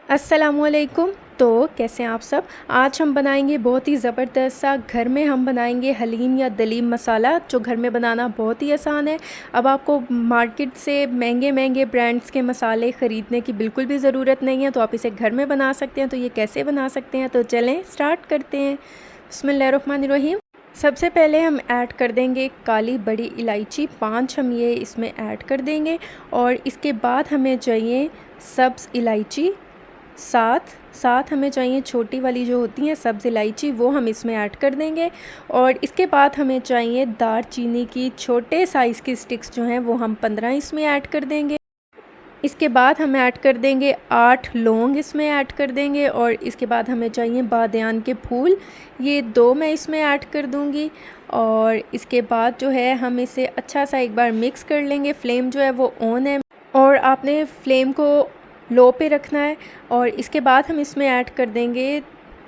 अस्सलामुअलैकुम। तो कैसे हैं आप सब। आज हम बनाएंगे बहुत ही ज़बरदस्त सा, घर में हम बनाएंगे हलीम या दलीम मसाला, जो घर में बनाना बहुत ही आसान है। अब आपको मार्केट से महंगे महंगे ब्रांड्स के मसाले ख़रीदने की बिल्कुल भी ज़रूरत नहीं है, तो आप इसे घर में बना सकते हैं। तो ये कैसे बना सकते हैं, तो चलें स्टार्ट करते हैं। बिस्मिल्लाहिर्रहमानिर्रहीम। सबसे पहले हम ऐड कर देंगे काली बड़ी इलायची 5, हम ये इसमें ऐड कर देंगे। और इसके बाद हमें चाहिए सब्ज़ इलायची 7 हमें चाहिए छोटी वाली जो होती हैं सब्ज़ इलायची, वो हम इसमें ऐड कर देंगे। और इसके बाद हमें चाहिए दारचीनी की छोटे साइज़ की स्टिक्स जो हैं वो हम 15 इसमें ऐड कर देंगे। इसके बाद हम ऐड कर देंगे 8 लौंग इसमें ऐड कर देंगे। और इसके बाद हमें चाहिए बादियान के फूल, ये 2 मैं इसमें ऐड कर दूंगी। और इसके बाद जो है हम इसे अच्छा सा एक बार मिक्स कर लेंगे। फ्लेम जो है वो ऑन है और आपने फ्लेम को लो पे रखना है। और इसके बाद हम इसमें ऐड कर देंगे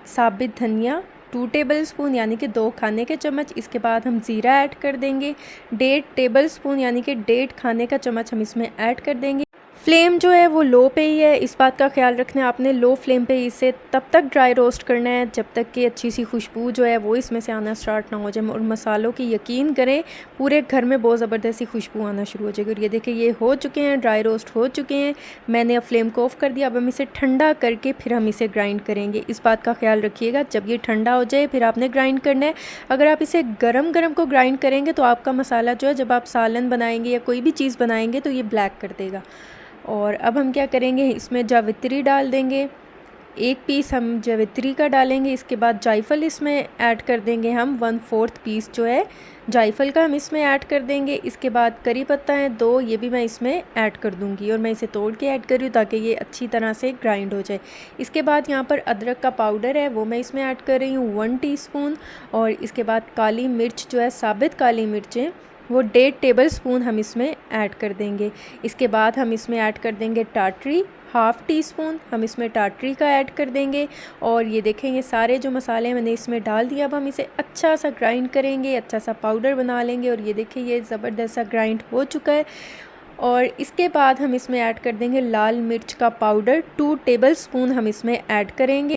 साबित धनिया 2 टेबलस्पून यानी कि 2 खाने के चम्मच। इसके बाद हम ज़ीरा ऐड कर देंगे 1.5 टेबलस्पून यानी कि 1.5 खाने का चम्मच हम इसमें ऐड कर देंगे। फ्लेम जो है वो लो पे ही है, इस बात का ख्याल रखना है आपने। लो फ्लेम पे इसे तब तक ड्राई रोस्ट करना है जब तक कि अच्छी सी खुशबू जो है वो इसमें से आना स्टार्ट ना हो जाए। और मसालों की यकीन करें पूरे घर में बहुत ज़बरदस्त सी खुशबू आना शुरू हो जाएगी। और ये देखिए ये हो चुके हैं, ड्राई रोस्ट हो चुके हैं। मैंने अब फ्लेम को ऑफ़ कर दिया। अब हम इसे ठंडा करके फिर हम इसे ग्राइंड करेंगे। इस बात का ख्याल रखिएगा, जब ये ठंडा हो जाए फिर आपने ग्राइंड करना है। अगर आप इसे गरम गरम को ग्राइंड करेंगे तो आपका मसाला जो है, जब आप सालन बनाएंगे या कोई भी चीज़ बनाएंगे तो ये ब्लैक कर देगा। और अब हम क्या करेंगे, इसमें जावित्री डाल देंगे, 1 पीस हम जावित्री का डालेंगे। इसके बाद जायफल इसमें ऐड कर देंगे हम 1/4 पीस जो है जायफल का हम इसमें ऐड कर देंगे। इसके बाद करी पत्ता है 2, ये भी मैं इसमें ऐड कर दूंगी। और मैं इसे तोड़ के ऐड कर रही हूँ ताकि ये अच्छी तरह से ग्राइंड हो जाए। इसके बाद यहाँ पर अदरक का पाउडर है वो मैं इसमें ऐड कर रही हूँ 1 टीस्पून। और इसके बाद काली मिर्च जो है, साबित काली मिर्चें, वो 1.5 टेबलस्पून हम इसमें ऐड कर देंगे। इसके बाद हम इसमें ऐड कर देंगे टाटरी 1/2 टीस्पून, हम इसमें टाटरी का ऐड कर देंगे। और ये देखें ये सारे जो मसाले मैंने इसमें डाल दिया। अब हम इसे अच्छा सा ग्राइंड करेंगे, अच्छा सा पाउडर बना लेंगे। और ये देखें ये ज़बरदस्त सा ग्राइंड हो चुका है। और इसके बाद हम इसमें ऐड कर देंगे लाल मिर्च का पाउडर 2 टेबलस्पून हम इसमें ऐड करेंगे।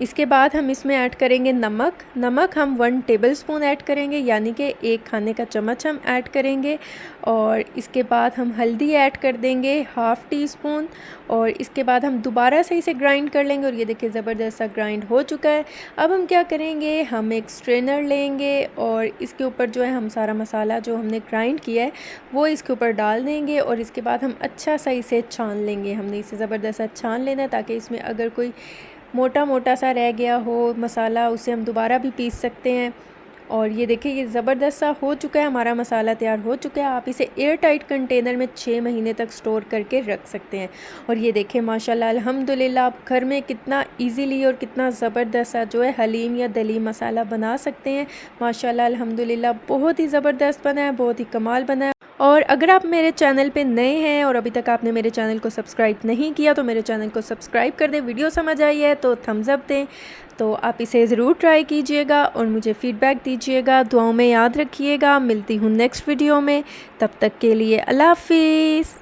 इसके बाद हम इसमें ऐड करेंगे नमक हम 1 टेबलस्पून ऐड करेंगे, यानी कि 1 खाने का चम्मच हम ऐड करेंगे। और इसके बाद हम हल्दी ऐड कर देंगे 1/2 टीस्पून। और इसके बाद हम दोबारा से इसे ग्राइंड कर लेंगे। और ये देखिए ज़बरदस्त सा ग्राइंड हो चुका है। अब हम क्या करेंगे, हम एक स्ट्रेनर लेंगे और इसके ऊपर जो है हम सारा मसाला जो हमने ग्राइंड किया है वो इसके ऊपर डाल देंगे। और इसके बाद हम अच्छा सा इसे छान लेंगे। हमने इसे ज़बरदस्त सा छान लेना है ताकि इसमें अगर कोई मोटा मोटा सा रह गया हो मसाला, उसे हम दोबारा भी पीस सकते हैं। और ये देखिए ये ज़बरदस्त सा हो चुका है, हमारा मसाला तैयार हो चुका है। आप इसे एयर टाइट कंटेनर में 6 महीने तक स्टोर करके रख सकते हैं। और ये देखें माशाल्लाह अल्हम्दुलिल्लाह आप घर में कितना इजीली और कितना ज़बरदस्त सा जो है हलीम या दलीम मसाला बना सकते हैं। माशाल्लाह अल्हम्दुलिल्लाह बहुत ही ज़बरदस्त बना है, बहुत ही कमाल बना है। और अगर आप मेरे चैनल पे नए हैं और अभी तक आपने मेरे चैनल को सब्सक्राइब नहीं किया तो मेरे चैनल को सब्सक्राइब कर दें। वीडियो समझ आई है तो थम्स अप दें। तो आप इसे ज़रूर ट्राई कीजिएगा और मुझे फ़ीडबैक दीजिएगा। दुआओं में याद रखिएगा। मिलती हूँ नेक्स्ट वीडियो में, तब तक के लिए अल्लाह हाफिज़।